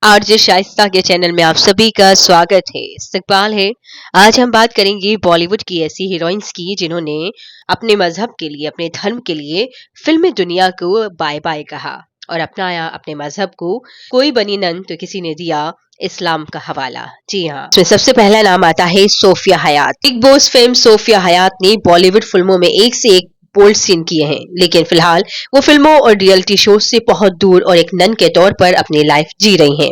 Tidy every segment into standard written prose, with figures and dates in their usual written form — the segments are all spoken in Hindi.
आरजे शाइस्ता के चैनल में आप सभी का स्वागत है। इस्तकबाल है। आज हम बात करेंगे बॉलीवुड की ऐसी हीरोइंस की जिन्होंने अपने मजहब के लिए, अपने धर्म के लिए फिल्मी दुनिया को बाय बाय कहा और अपनाया अपने मजहब को। कोई बनी नन तो किसी ने दिया इस्लाम का हवाला। जी हाँ, इसमें सबसे पहला नाम आता है सोफिया हयात। बिग बॉस फेम सोफिया हयात ने बॉलीवुड फिल्मों में एक से एक बोल्ड सीन किए हैं, लेकिन फिलहाल वो फिल्मों और रियलिटी शो से बहुत दूर और एक नन के तौर पर अपनी लाइफ जी रही हैं।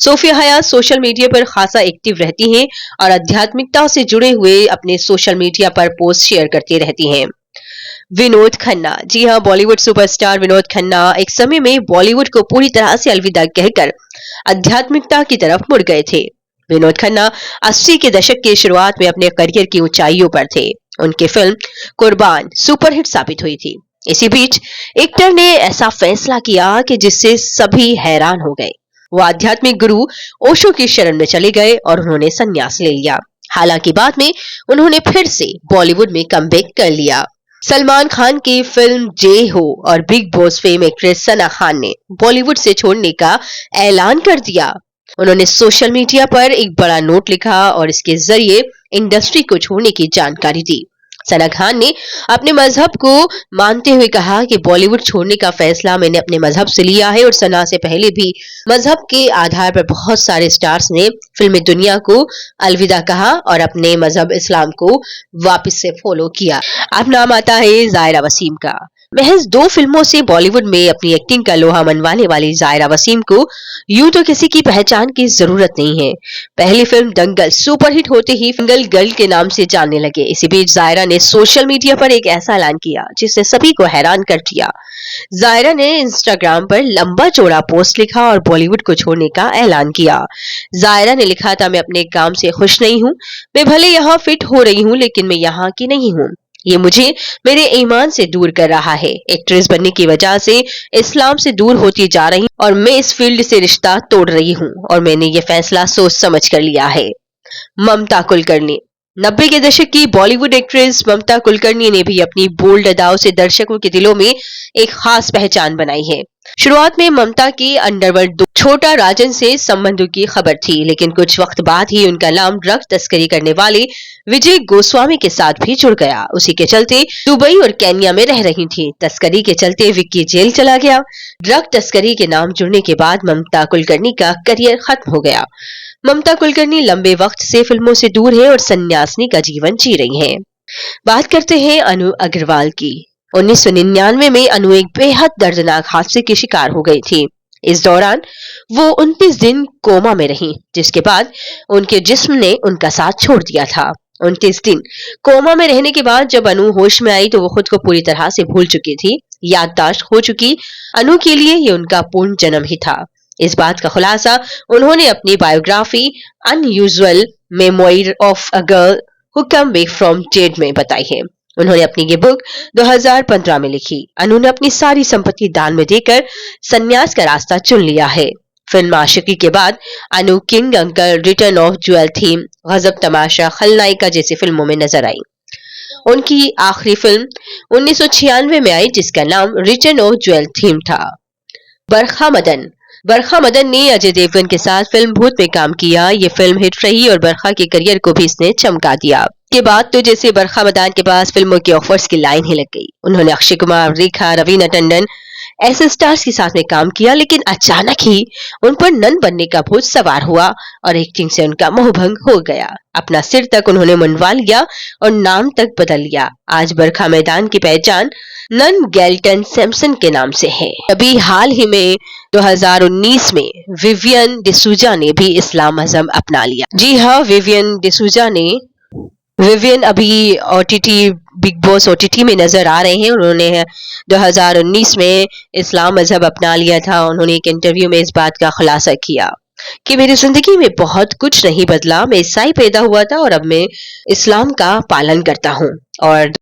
सोफिया हयात सोशल मीडिया पर खासा एक्टिव रहती हैं और आध्यात्मिकता से जुड़े हुए अपने सोशल मीडिया पर पोस्ट शेयर करती रहती हैं। विनोद खन्ना, जी हाँ, बॉलीवुड सुपरस्टार विनोद खन्ना एक समय में बॉलीवुड को पूरी तरह से अलविदा कहकर आध्यात्मिकता की तरफ मुड़ गए थे। विनोद खन्ना 80 के दशक की शुरुआत में अपने करियर की ऊंचाइयों पर थे। उनकी फिल्म कुर्बान सुपरहिट साबित हुई थी। इसी बीच एक्टर ने ऐसा फैसला किया कि जिससे सभी हैरान हो गए। वो आध्यात्मिक गुरु ओशो की शरण में चले गए और उन्होंने संन्यास ले लिया। हालांकि बाद में उन्होंने फिर से बॉलीवुड में कमबैक कर लिया। सलमान खान की फिल्म जे हो और big boss fame actress Sana Khan ने बॉलीवुड से छोड़ने का ऐलान कर दिया। उन्होंने सोशल मीडिया पर एक बड़ा नोट लिखा और इसके जरिए इंडस्ट्री को छोड़ने की जानकारी दी। सना खान ने अपने मजहब को मानते हुए कहा कि बॉलीवुड छोड़ने का फैसला मैंने अपने मजहब से लिया है और सना से पहले भी मजहब के आधार पर बहुत सारे स्टार्स ने फिल्मी दुनिया को अलविदा कहा और अपने मजहब इस्लाम को वापस से फॉलो किया। अब नाम आता है जायरा वसीम का। महज 2 फिल्मों से बॉलीवुड में अपनी एक्टिंग का लोहा मनवाने वाली जायरा वसीम को यूं तो किसी की पहचान की जरूरत नहीं है। पहली फिल्म दंगल सुपरहिट होते ही दंगल गर्ल के नाम से जानने लगे। इसी बीच जायरा ने सोशल मीडिया पर एक ऐसा ऐलान किया जिसने सभी को हैरान कर दिया। जायरा ने इंस्टाग्राम पर लंबा चौड़ा पोस्ट लिखा और बॉलीवुड को छोड़ने का ऐलान किया। जायरा ने लिखा था, मैं अपने काम से खुश नहीं हूँ। मैं भले यहाँ फिट हो रही हूँ लेकिन मैं यहाँ की नहीं हूँ। ये मुझे मेरे ईमान से दूर कर रहा है। एक्ट्रेस बनने की वजह से इस्लाम से दूर होती जा रही और मैं इस फील्ड से रिश्ता तोड़ रही हूँ और मैंने ये फैसला सोच समझ कर लिया है। ममता कुलकर्णी, 90 के दशक की बॉलीवुड एक्ट्रेस ममता कुलकर्णी ने भी अपनी बोल्ड अदाओं से दर्शकों के दिलों में एक खास पहचान बनाई है। शुरुआत में ममता की अंडरवर्ल्ड छोटा राजन से संबंधों की खबर थी, लेकिन कुछ वक्त बाद ही उनका नाम ड्रग तस्करी करने वाले विजय गोस्वामी के साथ भी जुड़ गया। उसी के चलते दुबई और केन्या में रह रही थी। तस्करी के चलते विक्की जेल चला गया। ड्रग तस्करी के नाम जुड़ने के बाद ममता कुलकर्णी का करियर खत्म हो गया। ममता कुलकर्णी लंबे वक्त से फिल्मों से दूर है और सन्यासिनी का जीवन जी रही हैं। बात करते हैं अनु अग्रवाल की। 1999 में अनु एक बेहद दर्दनाक हादसे की शिकार हो गई थी। इस दौरान वो 29 दिन कोमा में रही, जिसके बाद उनके जिस्म ने उनका साथ छोड़ दिया था। 29 दिन कोमा में रहने के बाद जब अनु होश में आई तो वो खुद को पूरी तरह से भूल चुकी थी। याददाश्त खो चुकी अनु के लिए ये उनका पूर्ण जन्म ही था। इस बात का खुलासा उन्होंने अपनी biography unusual memoir of a girl who come back from dead में बताई है। उन्होंने अपनी ये बुक 2015 में लिखी। अनु ने अपनी सारी संपत्ति दान में देकर संन्यास का रास्ता चुन लिया है। फिल्म आशिकी के बाद Anu king uncle, return of jewel thief, Gajab Tamasha, खलनायिका जैसी फिल्मों में नजर आई। उनकी आखिरी फिल्म 1996 में आई जिसका नाम रिटर्न ऑफ ज्वेल थीम था। बरखा मदन ने अजय देवगन के साथ फिल्म भूत में काम किया। ये फिल्म हिट रही और बरखा के करियर को भी इसने चमका दिया। के बाद तो जैसे बरखा मदन के पास फिल्मों के ऑफर्स की लाइन ही लग गई। उन्होंने अक्षय कुमार, रेखा, रवीना टंडन ऐसे स्टार्स के साथ में काम किया, लेकिन अचानक ही उन पर नन बनने का भूत सवार हुआ और एक्टिंग से उनका मोहभंग हो गया। अपना सिर तक उन्होंने मुंडवा लिया और नाम तक बदल लिया। आज बरखा मैदान की पहचान नन गैल्टन सैमसन के नाम से है। अभी हाल ही में 2019 में विवियन डिसूजा ने भी इस्लाम मजहब अपना लिया। जी हाँ, विवियन अभी ओटीटी बिग बॉस ओटीटी में नजर आ रहे हैं। उन्होंने 2019 में इस्लाम मजहब अपना लिया था। उन्होंने एक इंटरव्यू में इस बात का खुलासा किया कि मेरी जिंदगी में बहुत कुछ नहीं बदला। मैं ईसाई पैदा हुआ था और अब मैं इस्लाम का पालन करता हूँ और